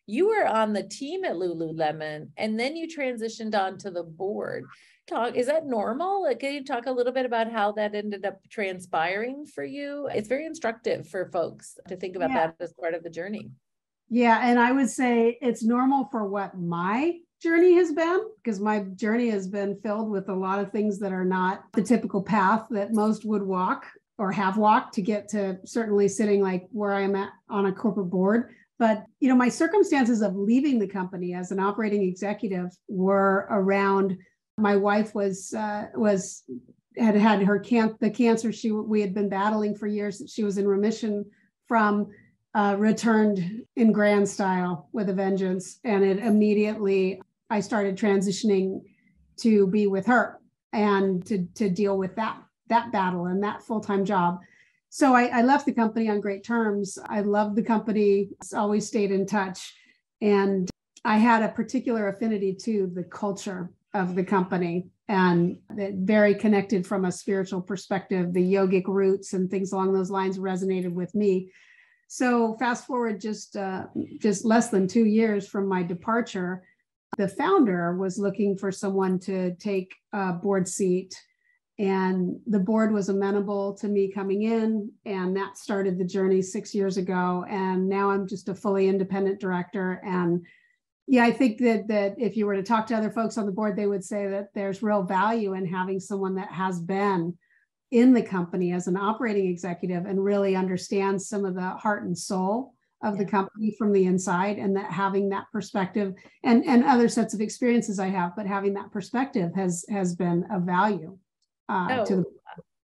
you were on the team at Lululemon, and then you transitioned onto the board. Is that normal? Like, can you talk a little bit about how that ended up transpiring for you? It's very instructive for folks to think about that as part of the journey. Yeah. And I would say it's normal for what my journey has been, because my journey has been filled with a lot of things that are not the typical path that most would walk or have walked to get to certainly sitting like where I am at on a corporate board. But, you know, my circumstances of leaving the company as an operating executive were around, my wife had her the cancer we had been battling for years that she was in remission from, returned in grand style with a vengeance. And it immediately, I started transitioning to be with her and to deal with that battle and that full-time job. So I left the company on great terms. I loved the company, always stayed in touch. And I had a particular affinity to the culture of the company, and very connected from a spiritual perspective. The yogic roots and things along those lines resonated with me. So fast forward just less than 2 years from my departure, the founder was looking for someone to take a board seat, and the board was amenable to me coming in, and that started the journey 6 years ago. And now I'm just a fully independent director. And yeah, I think that if you were to talk to other folks on the board, they would say that there's real value in having someone that has been in the company as an operating executive and really understands some of the heart and soul of the company from the inside, and that having that perspective and other sets of experiences I have, but having that perspective has been of value to the.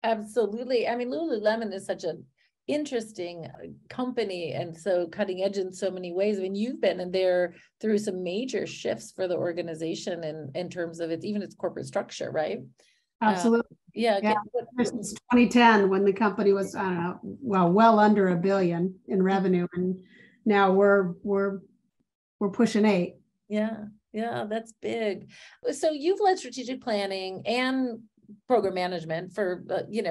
Absolutely. I mean, Lululemon is such an interesting company and so cutting edge in so many ways. I mean, you've been in there through some major shifts for the organization in terms of even its corporate structure, right? Absolutely. Since 2010, when the company was, I don't know, well under $1 billion in revenue, and now we're pushing 8. Yeah, that's big. So you've led strategic planning and program management for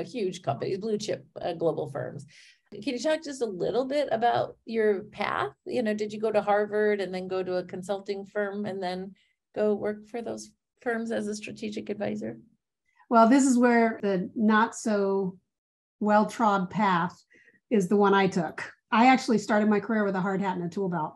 huge companies, blue chip global firms. Can you talk just a little bit about your path? Did you go to Harvard and then go to a consulting firm and then go work for those firms as a strategic advisor? Well, this is where the not so well-trod path is the one I took. I actually started my career with a hard hat and a tool belt.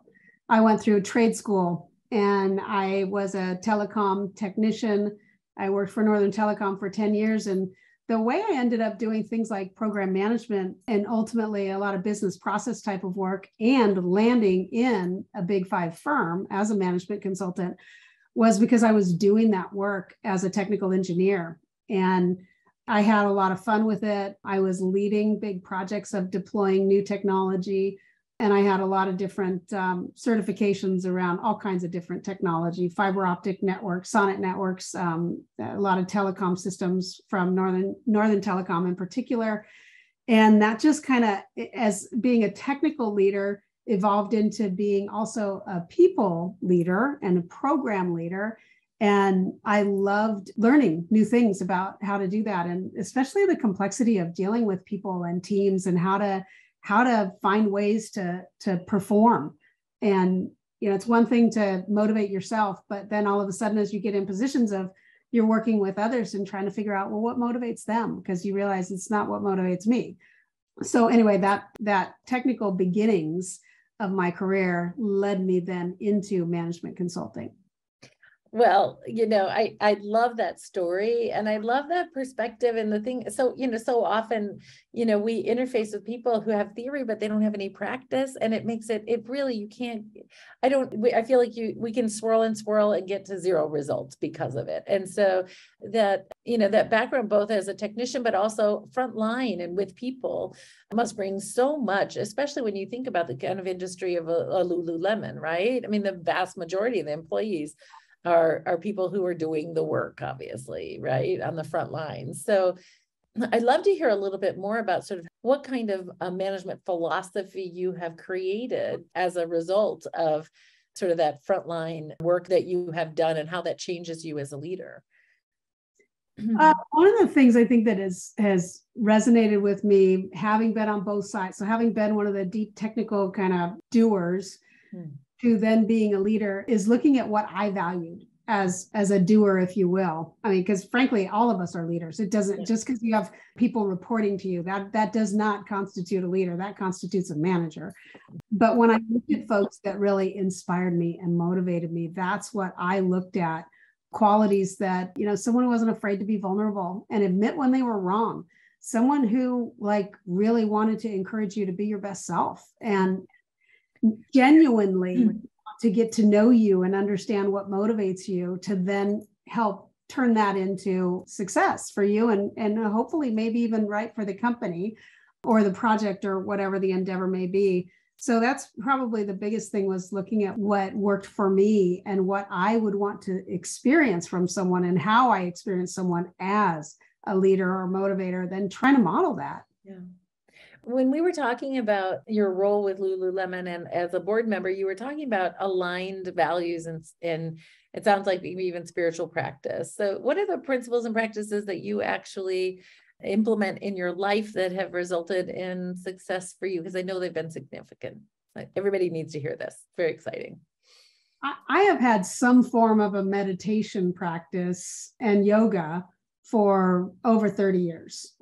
I went through trade school and I was a telecom technician. I worked for Northern Telecom for 10 years. And the way I ended up doing things like program management and ultimately a lot of business process type of work and landing in a Big 5 firm as a management consultant was because I was doing that work as a technical engineer. And I had a lot of fun with it. I was leading big projects of deploying new technology. And I had a lot of different certifications around all kinds of different technology, fiber optic networks, SONET networks, a lot of telecom systems from Northern Telecom in particular. And that just kind of, as being a technical leader, evolved into being also a people leader and a program leader. And I loved learning new things about how to do that. And especially the complexity of dealing with people and teams and how to find ways to perform. And, it's one thing to motivate yourself, but then all of a sudden, as you get in positions of you're working with others and trying to figure out, well, what motivates them? Because you realize it's not what motivates me. So anyway, that technical beginnings of my career led me then into management consulting. Well, I love that story and I love that perspective and the thing. So, so often, we interface with people who have theory, but they don't have any practice, and it makes it really, I feel like we can swirl and get to zero results because of it. And so that, that background, both as a technician, but also frontline and with people, must bring so much, especially when you think about the kind of industry of a Lululemon, right? I mean, the vast majority of the employees are people who are doing the work, obviously, right, on the front lines. So I'd love to hear a little bit more about sort of what kind of management philosophy you have created as a result of sort of that frontline work that you have done and how that changes you as a leader. One of the things I think that has resonated with me, having been on both sides, so having been one of the deep technical kind of doers, to then being a leader is looking at what I valued as a doer, if you will. I mean, because frankly, all of us are leaders. It doesn't, just because you have people reporting to you, that does not constitute a leader. That constitutes a manager. But when I looked at folks that really inspired me and motivated me, that's what I looked at. Qualities that, someone who wasn't afraid to be vulnerable and admit when they were wrong. Someone who really wanted to encourage you to be your best self and genuinely to get to know you and understand what motivates you, to then help turn that into success for you and hopefully maybe even right for the company or the project or whatever the endeavor may be. So that's probably the biggest thing, was looking at what worked for me and what I would want to experience from someone and how I experience someone as a leader or motivator, then trying to model that. Yeah. When we were talking about your role with Lululemon and as a board member, you were talking about aligned values and it sounds like maybe even spiritual practice. So what are the principles and practices that you actually implement in your life that have resulted in success for you? Because I know they've been significant. Everybody needs to hear this. Very exciting. I have had some form of a meditation practice and yoga for over 30 years.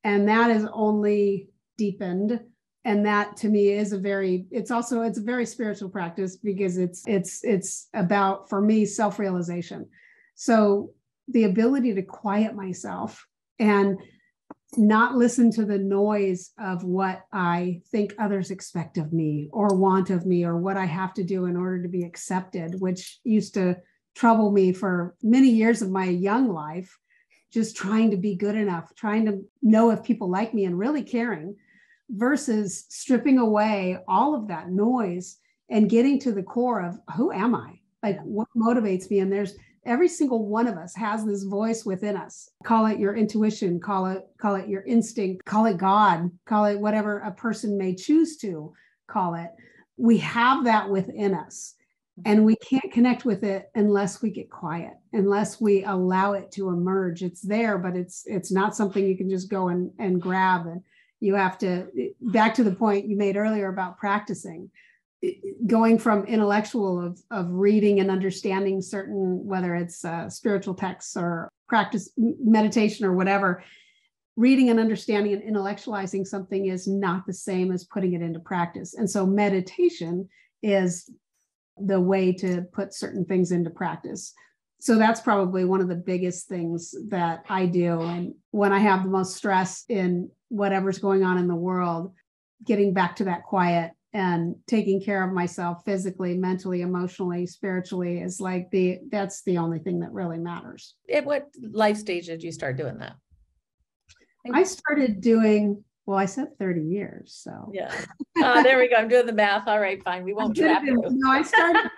And that has only deepened. And that to me is it's a very spiritual practice, because it's about, for me, self-realization. So the ability to quiet myself and not listen to the noise of what I think others expect of me or want of me or what I have to do in order to be accepted, which used to trouble me for many years of my young life, just trying to be good enough, trying to know if people like me and really caring, versus stripping away all of that noise and getting to the core of who am I? What motivates me? And every single one of us has this voice within us. Call it your intuition, call it your instinct, call it God, call it whatever a person may choose to call it. We have that within us, and we can't connect with it unless we get quiet, unless we allow it to emerge. It's there, but it's not something you can just go and grab. And you have to, back to the point you made earlier about practicing, going from intellectual of reading and understanding certain, whether it's spiritual texts or practice meditation or whatever, reading and understanding and intellectualizing something is not the same as putting it into practice. And so meditation is the way to put certain things into practice. So that's probably one of the biggest things that I do. And when I have the most stress in whatever's going on in the world, getting back to that quiet and taking care of myself physically, mentally, emotionally, spiritually is that's the only thing that really matters. At what life stage did you start doing that? I started doing, well, I said 30 years. So yeah. There we go. I'm doing the math. All right, fine. We won't trap you. No, I started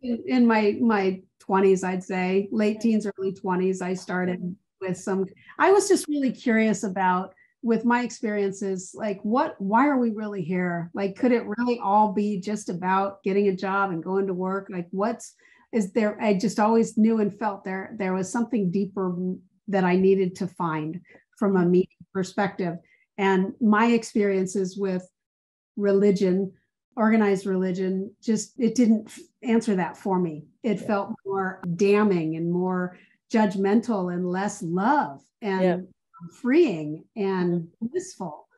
in my 20s, I'd say, late teens, early 20s. I started with I was just really curious about, with my experiences, why are we really here? Could it really all be just about getting a job and going to work? Is there? I just always knew and felt there was something deeper that I needed to find from a meaning perspective. And my experiences with religion, organized religion, it didn't answer that for me. It felt more damning and more judgmental and less love and freeing and blissful.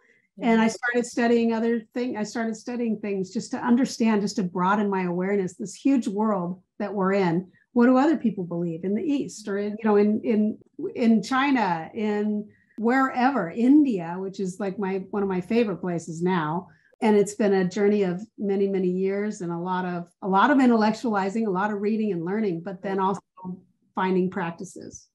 And I started studying I started studying things just to understand, just to broaden my awareness, this huge world that we're in. What do other people believe in the East, or in China, in wherever, India, which is one of my favorite places now. And it's been a journey of many, many years, and a lot of intellectualizing, a lot of reading and learning, but then also finding practices.